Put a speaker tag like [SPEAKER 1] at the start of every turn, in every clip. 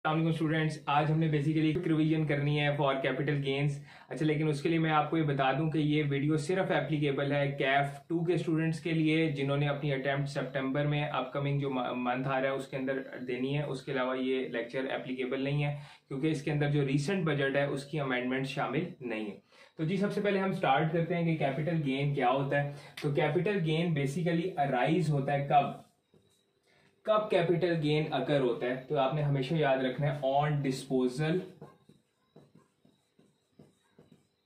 [SPEAKER 1] अस्सलाम स्टूडेंट्स, आज हमने बेसिकली रिवीजन करनी है फॉर कैपिटल गेन्स। अच्छा, लेकिन उसके लिए मैं आपको ये बता दूं कि ये वीडियो सिर्फ एप्लीकेबल है कैफ 2 के स्टूडेंट्स के लिए जिन्होंने अपनी अटेम्प्ट सितंबर में अपकमिंग जो मंथ आ रहा है उसके अंदर देनी है। उसके अलावा ये लेक्चर एप्लीकेबल नहीं है क्योंकि इसके अंदर जो रीसेंट बजट है उसकी अमेंडमेंट शामिल नहीं है। तो जी, सबसे पहले हम स्टार्ट करते हैं कि कैपिटल गेन क्या होता है। तो कैपिटल गेन बेसिकली अराइज होता है कब कैपिटल गेन अकर होता है, तो आपने हमेशा याद रखना है on disposal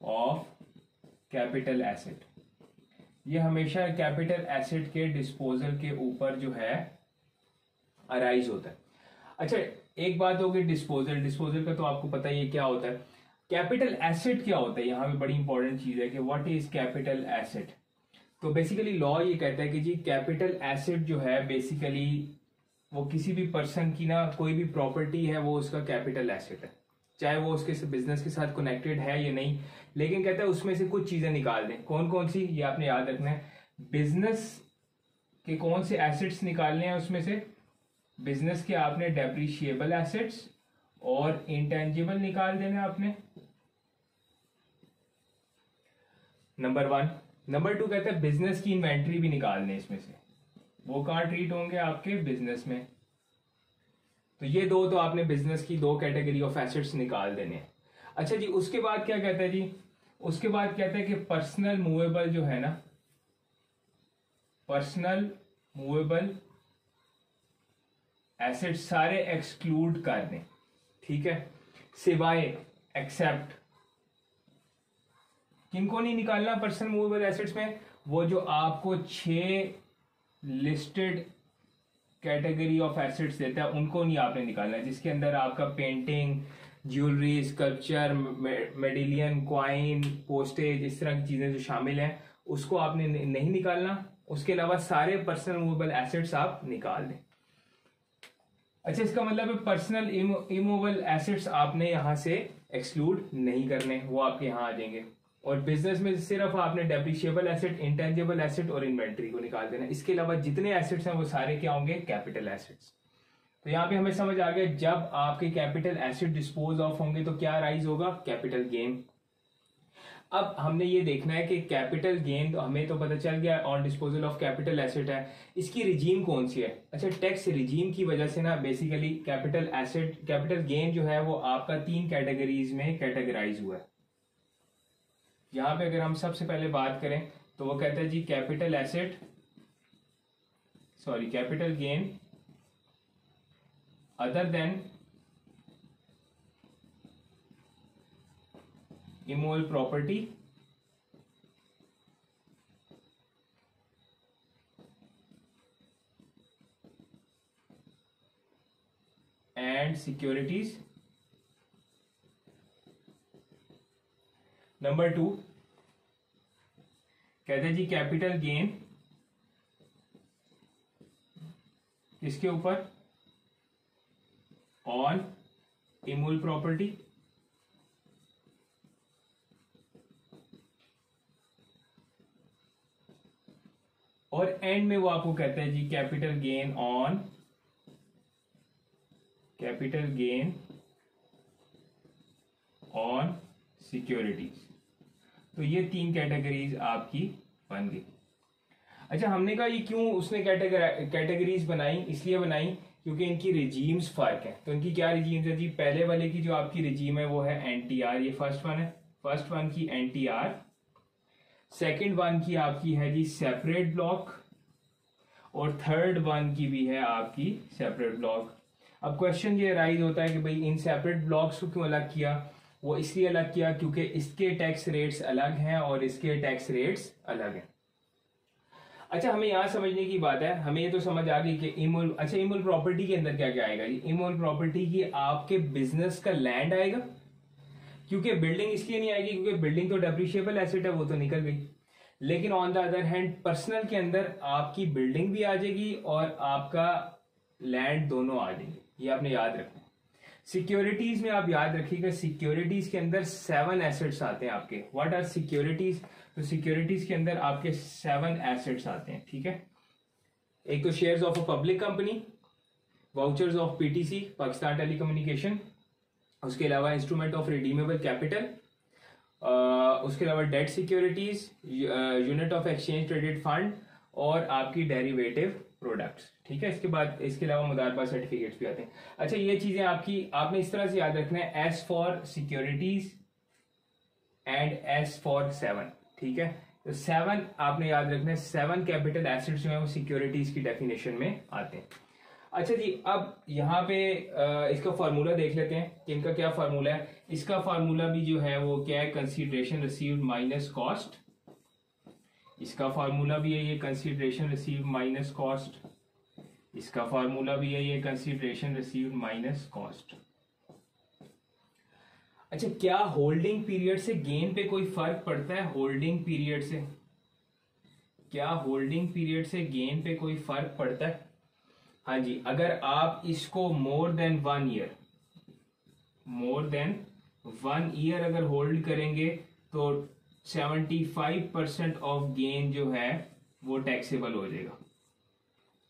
[SPEAKER 1] of capital asset. ये हमेशा कैपिटल एसेट के डिस्पोजल के ऊपर जो है अराइज होता है। अच्छा, एक बात होगी डिस्पोजल का तो आपको पता ही है क्या होता है। कैपिटल एसेट क्या होता है, यहां पे बड़ी इंपॉर्टेंट चीज है कि व्हाट इज कैपिटल एसेट। तो बेसिकली लॉ ये कहता है कि जी कैपिटल एसेट जो है बेसिकली वो किसी भी पर्सन की ना कोई भी प्रॉपर्टी है वो उसका कैपिटल एसेट है, चाहे वो उसके बिजनेस के साथ कनेक्टेड है या नहीं। लेकिन कहता है उसमें से कुछ चीजें निकाल दें। कौन कौन सी, ये आपने याद रखना है। बिजनेस के कौन से एसेट्स निकालने हैं, उसमें से बिजनेस के आपने डेप्रिशिएबल एसेट्स और इंटेंजिबल निकाल देना आपने, नंबर 1। नंबर 2 कहता है बिजनेस की इन्वेंट्री भी निकालने, इसमें से वो कहां ट्रीट होंगे आपके बिजनेस में। तो ये दो तो आपने बिजनेस की दो कैटेगरी ऑफ एसेट्स निकाल देने हैं। अच्छा जी, उसके बाद क्या कहता है जी, उसके बाद कहता है कि पर्सनल मूवेबल जो है ना, पर्सनल मूवेबल एसेट सारे एक्सक्लूड कर दें, ठीक है, सिवाय एक्सेप्ट किनको नहीं निकालना पर्सनल मूवेबल एसेट्स में, वो जो आपको 6 लिस्टेड कैटेगरी ऑफ एसेट्स देता है उनको नहीं आपने निकालना है, जिसके अंदर आपका painting, jewellery, sculpture, medallion, coin, postage, इस तरह की चीजें जो शामिल हैं उसको आपने नहीं निकालना। उसके अलावा सारे पर्सनल मूवेबल एसेट्स आप निकाल दें। अच्छा, इसका मतलब है पर्सनल इमूवेबल एसेट्स आपने यहां से एक्सक्लूड नहीं करने, वो आपके यहां आ जाएंगे। और बिजनेस में सिर्फ आपने डेप्रिशिएबल एसेट, इंटेंजिबल एसेट और इन्वेंट्री को निकाल देना। इसके अलावा जितने एसेट्स हैं वो सारे क्या होंगे, कैपिटल एसेट्स। तो यहां पे हमें समझ आ गया जब आपके कैपिटल एसेट डिस्पोज ऑफ होंगे तो क्या राइज होगा, कैपिटल गेन। अब हमने ये देखना है कि कैपिटल गेन तो हमें तो पता चल गया on disposal of capital asset है, इसकी रिजीम कौन सी है। अच्छा, टैक्स रिजीम की वजह से ना basically capital asset, capital gain जो है वो आपका 3 कैटेगरीज में कैटेगराइज हुआ है। यहां पे अगर हम सबसे पहले बात करें तो वो कहता है जी capital asset, sorry capital gain other than immovable property and securities. Number 2 कहते हैं जी कैपिटल गेन किसके ऊपर, ऑन इमूवेबल प्रॉपर्टी और एंड में वो आपको कहता है जी कैपिटल गेन ऑन सिक्योरिटीज। तो ये 3 कैटेगरीज आपकी बन गई। अच्छा, हमने कहा ये क्यों उसने कैटेगरीज बनाई, इसलिए बनाई क्योंकि इनकी रिजीम्स फर्क है। तो इनकी क्या रिजीम्स है जी, पहले वाले की जो आपकी रिजीम है वो है एनटीआर, ये फर्स्ट वन है, फर्स्ट वन की एनटीआर। सेकंड वन की आपकी है जी सेपरेट ब्लॉक और थर्ड वन की भी है आपकी सेपरेट ब्लॉक। अब क्वेश्चन ये राइज होता है कि भाई इन सेपरेट ब्लॉक्स को क्यों अलग किया। वो इसलिए अलग किया क्योंकि इसके टैक्स रेट्स अलग हैं और इसके टैक्स रेट्स अलग हैं। अच्छा, हमें यहां समझने की बात है, हमें ये तो समझ आ गई कि इमूवेबल प्रॉपर्टी के अंदर क्या क्या आएगा। इमूवेबल प्रॉपर्टी की आपके बिजनेस का लैंड आएगा, क्योंकि बिल्डिंग इसलिए नहीं आएगी क्योंकि बिल्डिंग तो डेप्रिशिएबल एसेट है, वो तो निकल गई। लेकिन on the other hand personal के अंदर आपकी बिल्डिंग भी आ जाएगी और आपका लैंड दोनों आ जाएंगे, ये आपने याद रखना है। सिक्योरिटीज में आप याद रखिएगा, सिक्योरिटीज के अंदर 7 एसेट्स आते हैं आपके। व्हाट आर सिक्योरिटीज, तो सिक्योरिटीज के अंदर आपके 7 एसेट्स आते हैं, ठीक है। एक तो shares of a public company, vouchers of PTC Pakistan telecommunication, उसके अलावा इंस्ट्रूमेंट ऑफ रिडीमेबल कैपिटल, उसके अलावा debt securities, unit of exchange traded fund और आपकी डेरिवेटिव प्रोडक्ट्स। ठीक है, इसके बाद इसके अलावा मुदारबा सर्टिफिकेट्स भी आते हैं। अच्छा, ये चीजें आपने इस तरह से याद रखना है, S for securities and S for 7। ठीक है, तो 7 आपने याद रखना है, 7 कैपिटल एसेट्स जो है वो सिक्योरिटीज की डेफिनेशन में आते हैं। अच्छा जी, अब यहाँ पे इसका फार्मूला देख लेते हैं कि इनका क्या फार्मूला है। इसका फार्मूला भी जो है वो क्या है, कंसीडरेशन रिसीव्ड माइनस कॉस्ट। इसका फार्मूला भी है ये कंसीडरेशन रिसीव्ड माइनस कॉस्ट। इसका फार्मूला भी है ये कंसीडरेशन रिसीव्ड माइनस कॉस्ट। अच्छा, क्या होल्डिंग पीरियड से गेन पे कोई फर्क पड़ता है? होल्डिंग पीरियड से क्या होल्डिंग पीरियड से गेन पे कोई फर्क पड़ता है? हाँ जी, अगर आप इसको मोर देन 1 ईयर अगर होल्ड करेंगे तो 75% ऑफ गेन जो है वो टैक्सेबल हो जाएगा।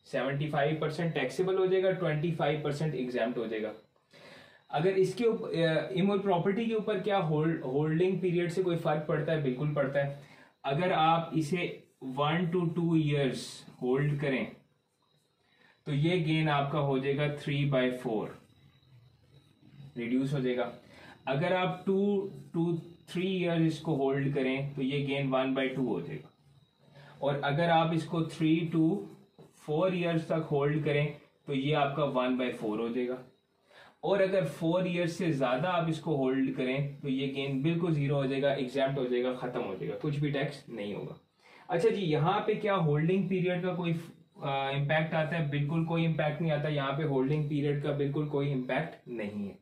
[SPEAKER 1] 75% टैक्सेबल हो जाएगा, 25% एग्जाम्प्ट हो जाएगा। अगर इसके इमोल प्रॉपर्टी के ऊपर क्या होल्डिंग पीरियड से कोई फर्क पड़ता है? बिल्कुल पड़ता है। अगर आप इसे 1 to 2 ईयर्स होल्ड करें तो ये गेन आपका हो जाएगा 3/4, रिड्यूस हो जाएगा। अगर आप 2 to 3 ईयर्स इसको होल्ड करें तो ये गेन 1/2 हो जाएगा। और अगर आप इसको 3 to 4 ईयर्स तक होल्ड करें तो ये आपका 1/4 हो जाएगा। और अगर 4 ईयर्स से ज्यादा आप इसको होल्ड करें तो ये गेन बिल्कुल 0 हो जाएगा, एग्जैम्प्ट हो जाएगा, खत्म हो जाएगा, कुछ भी टैक्स नहीं होगा। अच्छा जी, यहाँ पे क्या होल्डिंग पीरियड का कोई इम्पैक्ट आता है? बिल्कुल कोई इम्पैक्ट नहीं आता। यहाँ पे होल्डिंग पीरियड का बिल्कुल कोई इम्पैक्ट नहीं है।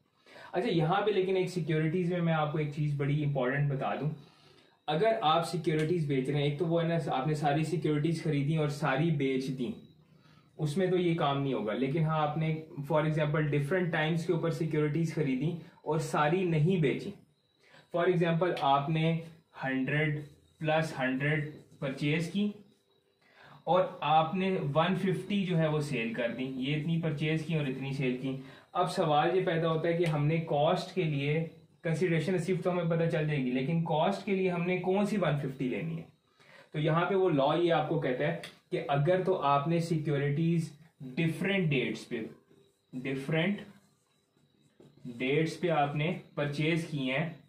[SPEAKER 1] अच्छा, यहाँ पे लेकिन एक सिक्योरिटीज में मैं आपको एक चीज बड़ी इंपॉर्टेंट बता दूं। अगर आप सिक्योरिटीज बेच रहे हैं, एक तो वो है ना, आपने सारी सिक्योरिटीज खरीदी और सारी बेच दी, उसमें तो ये काम नहीं होगा। लेकिन हाँ, आपने फॉर एग्जांपल डिफरेंट टाइम्स के ऊपर सिक्योरिटीज खरीदी और सारी नहीं बेची। फॉर एग्जांपल आपने 100 + 100 परचेज की और आपने 150 जो है वो सेल कर दी। ये इतनी परचेज की और इतनी सेल की। अब सवाल ये पैदा होता है कि हमने कॉस्ट के लिए, कंसीडरेशन रिसीव्ड तो हमें पता चल जाएगी, लेकिन कॉस्ट के लिए हमने कौन सी 150 लेनी है? तो यहाँ पे वो लॉ ये आपको कहता है कि अगर तो आपने सिक्योरिटीज डिफरेंट डेट्स पे आपने परचेज की हैं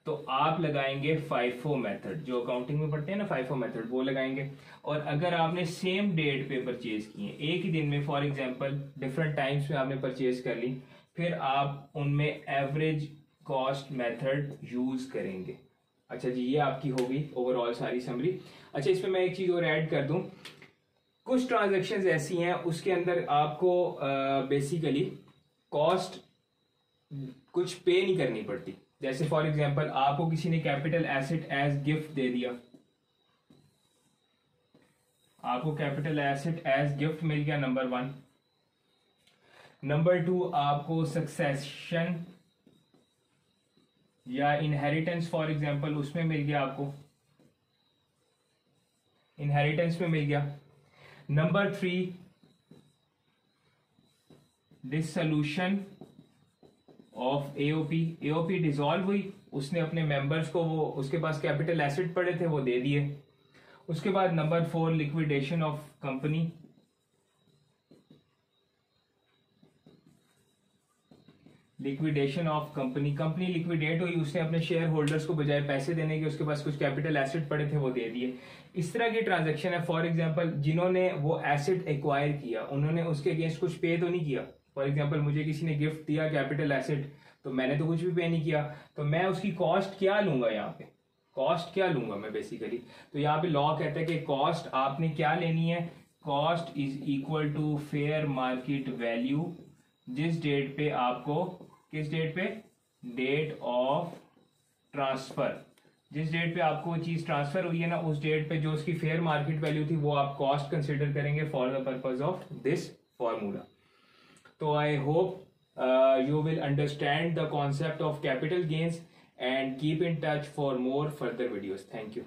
[SPEAKER 1] तो आप लगाएंगे FIFO मेथड, जो अकाउंटिंग में पढ़ते हैं ना, FIFO मेथड, वो लगाएंगे। और अगर आपने सेम डेट पे परचेज की है, एक ही दिन में, फॉर एग्जांपल डिफरेंट टाइम्स में आपने परचेज कर ली, फिर आप उनमें एवरेज कॉस्ट मेथड यूज करेंगे। अच्छा जी, ये आपकी होगी ओवरऑल सारी समरी। अच्छा, इसमें मैं एक चीज और ऐड कर दूं, कुछ ट्रांजैक्शंस ऐसी हैं उसके अंदर आपको बेसिकली कॉस्ट कुछ पे नहीं करनी पड़ती। जैसे फॉर एग्जांपल आपको किसी ने कैपिटल एसेट एज गिफ्ट दे दिया, आपको कैपिटल एसेट एज गिफ्ट मिल गया, नंबर 1। नंबर 2, आपको सक्सेशन या इनहेरिटेंस फॉर एग्जांपल उसमें मिल गया, आपको इनहेरिटेंस में मिल गया। Number 3, dissolution of AOP dissolve हुई, उसने अपने मेंबर्स को, वो उसके पास कैपिटल एसेट पड़े थे वो दे दिए। उसके बाद number 4, liquidation of company. Liquidation of company liquidate हुई, उसने अपने शेयर होल्डर्स को बजाय पैसे देने के उसके पास कुछ कैपिटल एसेट पड़े थे वो दे दिए। इस तरह की ट्रांजैक्शन है। फॉर एग्जांपल जिन्होंने वो एसेट एक्वायर किया उन्होंने उसके अगेंस्ट कुछ पे तो नहीं किया। फॉर एग्जांपल मुझे किसी ने गिफ्ट दिया कैपिटल एसेट, तो मैंने तो कुछ भी पे नहीं किया, तो मैं उसकी कॉस्ट क्या लूंगा? यहाँ पे कॉस्ट क्या लूंगा मैं बेसिकली? तो यहाँ पे लॉ कहता है कि कॉस्ट आपने क्या लेनी है, cost is equal to fair market value, जिस डेट पे आपको, किस डेट पे, डेट ऑफ ट्रांसफर, जिस डेट पे आपको वो चीज ट्रांसफर हुई है ना, उस डेट पे जो उसकी फेयर मार्केट वैल्यू थी वो आप कॉस्ट कंसिडर करेंगे for the purpose of this formula. तो I hope you will understand the concept of capital gains and keep in touch for more further videos. Thank you.